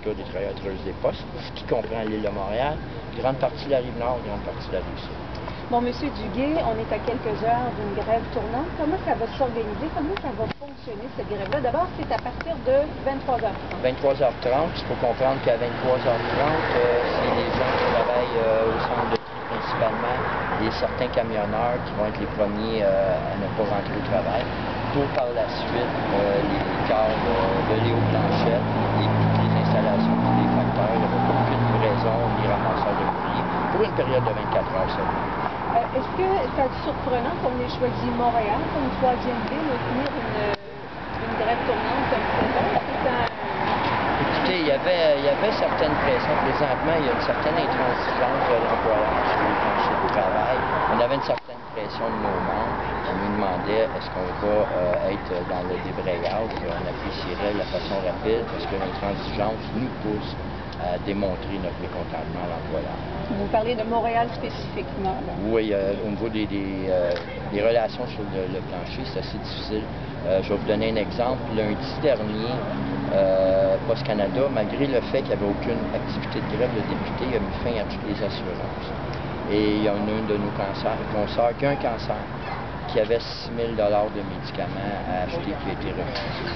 syndicats des travailleurs et travailleuses des postes, ce qui comprend l'île de Montréal, grande partie de la Rive-Nord, grande partie de la Rive-Sud. Bon, M. Duguay, on est à quelques heures d'une grève tournante. Comment ça va s'organiser? Comment ça va fonctionner, cette grève-là? D'abord, c'est à partir de 23h30. 23h30, il faut comprendre qu'à 23h30, c'est les gens qui travaillent au centre de tri principalement, et certains camionneurs qui vont être les premiers à ne pas rentrer au travail. Pour par la suite, les cars de Léo Blanchette et toutes les installations et les facteurs, il n'y aura aucune livraison ni ramassage de courrier pour une période de 24 heures seulement. Est-ce que c'est surprenant qu'on ait choisi Montréal comme troisième ville pour tenir une grève tournante comme celle-là? Écoutez, il y avait certaines pressions. Présentement, il y a une certaine intransigeance de l'employeur sur les planchers de travail. On avait une certaine pression de nos membres qui nous demandaient est-ce qu'on va être dans le débrayage. On apprécierait la façon rapide parce que l'intransigeance nous pousse à démontrer notre mécontentement à l'employeur. Vous parlez de Montréal spécifiquement. Là. Oui, au niveau des relations sur le plancher, c'est assez difficile. Je vais vous donner un exemple. Lundi dernier, Poste Canada, malgré le fait qu'il n'y avait aucune activité de grève, le député a mis fin à toutes les assurances. Et il y en a une de nos consoeurs qui a un cancer, qui avait 6 000 $ de médicaments à acheter qui a été refusé.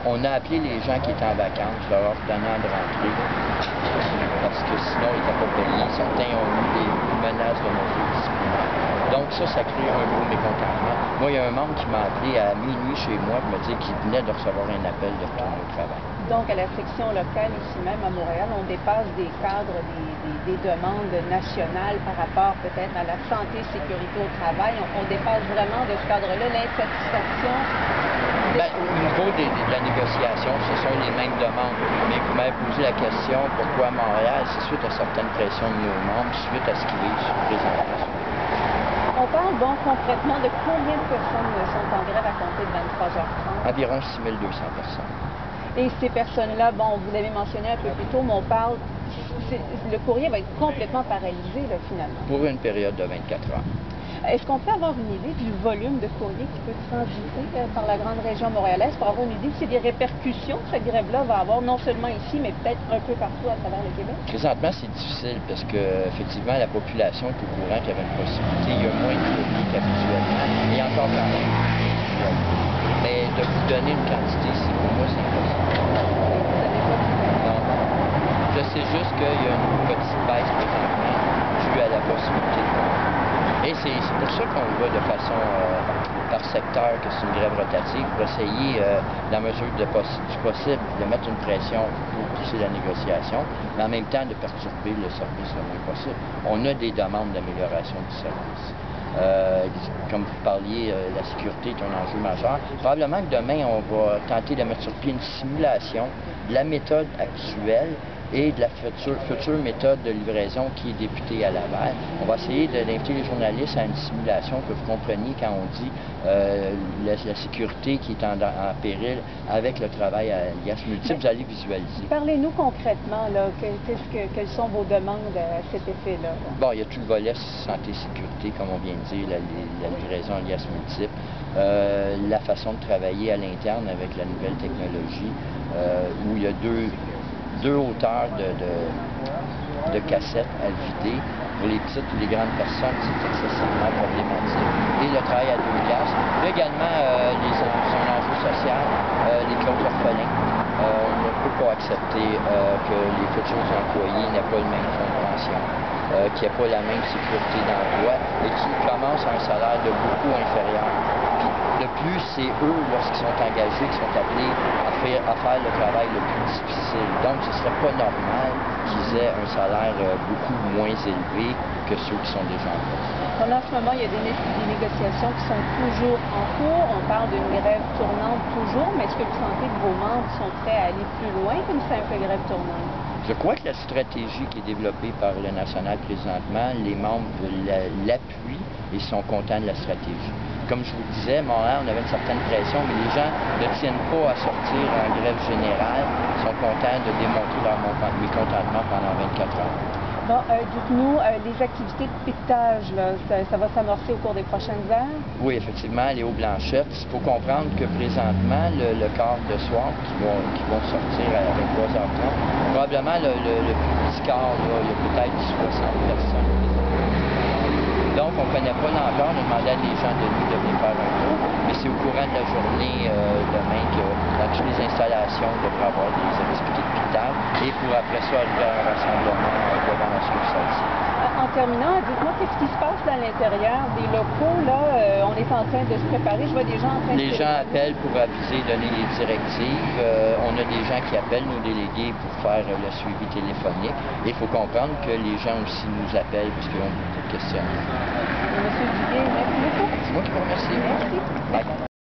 On a appelé les gens qui étaient en vacances, leur ordonnant de rentrer, parce que sinon ils n'étaient pas payés. Certains ont eu des menaces de mesures disciplinaires. Donc ça crée un gros mécontentement. Moi, il y a un membre qui m'a appelé à minuit chez moi pour me dire qu'il venait de recevoir un appel de retourner au travail. Donc, à la section locale, ici même à Montréal, on dépasse des cadres, des demandes nationales par rapport peut-être à la santé et sécurité au travail. On dépasse vraiment de ce cadre-là l'insatisfaction. Au niveau de la négociation, ce sont les mêmes demandes. Mais vous m'avez posé la question pourquoi Montréal, c'est suite à certaines pressions de nos membres, suite à ce qui est présentement. On parle donc concrètement de combien de personnes sont en grève à compter de 23h30? Environ 6 200 personnes. Et ces personnes-là, bon, vous l'avez mentionné un peu plus tôt, mais on parle, le courrier va être complètement paralysé, là, finalement. Pour une période de 24 heures. Est-ce qu'on peut avoir une idée du volume de courrier qui peut transiter par la grande région montréalaise pour avoir une idée si des répercussions que cette grève-là va avoir, non seulement ici, mais peut-être un peu partout à travers le Québec? Présentement, c'est difficile parce que, effectivement, la population est au courant qu'il y avait une possibilité. Il y a moins de courrier qu'habituellement. Et encore quand même. Mais de vous donner une quantité, pour moi, c'est impossible. Non. Je sais juste qu'il y a une petite baisse présentement due à la possibilité de courrier. Et c'est pour ça qu'on voit de façon par secteur que c'est une grève rotative pour essayer, dans la mesure du possible, de mettre une pression pour pousser la négociation, mais en même temps de perturber le service le moins possible. On a des demandes d'amélioration du service. Comme vous parliez, la sécurité est un enjeu majeur. Probablement que demain, on va tenter de mettre sur pied une simulation de la méthode actuelle et de la future méthode de livraison qui est députée à Laval. On va essayer d'inviter les journalistes à une simulation que vous compreniez quand on dit la sécurité qui est en péril avec le travail à alias multiple, vous allez visualiser. Parlez-nous concrètement, là, quelles sont vos demandes à cet effet-là? Bon, il y a tout le volet santé et sécurité, comme on vient de dire, la livraison alias multiple, la façon de travailler à l'interne avec la nouvelle technologie, où il y a deux hauteurs de cassettes à vider. Pour les petites ou les grandes personnes, c'est excessivement problématique. Et le travail à 2 glaces. Puis également, son enjeu social, les clauses orphelins. On ne peut pas accepter que les futurs employés n'aient pas le même fonds de pension, qu'il n'y ait pas la même sécurité d'emploi et qu'ils commencent à un salaire de beaucoup inférieur. De plus, c'est eux, lorsqu'ils sont engagés, qui sont appelés à faire le travail le plus difficile. Donc, ce ne serait pas normal qu'ils aient un salaire beaucoup moins élevé que ceux qui sont déjà en poste. En ce moment, il y a des négociations qui sont toujours en cours. On parle d'une grève tournante toujours, mais est-ce que vous sentez que vos membres sont prêts à aller plus loin qu'une simple grève tournante? Je crois que la stratégie qui est développée par le National présentement, les membres l'appuient et sont contents de la stratégie. Comme je vous disais, Montréal, on avait une certaine pression, mais les gens ne tiennent pas à sortir en grève générale, sont contents de démontrer leur mécontentement pendant 24 heures. Bon, dites-nous, les activités de piquetage, là, ça va s'amorcer au cours des prochaines heures? Oui, effectivement, les Hauts-Blanchettes. Il faut comprendre que présentement, le quart de soir qui vont sortir à 23h30, probablement le plus petit quart, là, il y a peut-être 60 personnes. Donc, on ne connaît pas l'ampleur. On a demandé à des gens de nous de venir faire un tour, mais c'est au courant de la journée demain que dans toutes les installations, il devrait y avoir des activités de piquetage et pour après ça, arriver à un rassemblement devant la succursale. En terminant, dites-moi qu'est-ce qui se passe à l'intérieur des locaux, là? On est en train de se préparer. Je vois des gens en train de... Les gens appellent pour aviser, donner les directives. On a des gens qui appellent nos délégués pour faire le suivi téléphonique. Et il faut comprendre que les gens aussi nous appellent parce qu'ils ont beaucoup de questions. Monsieur Duguay, merci beaucoup. C'est moi qui vous remercie. Merci. Bye.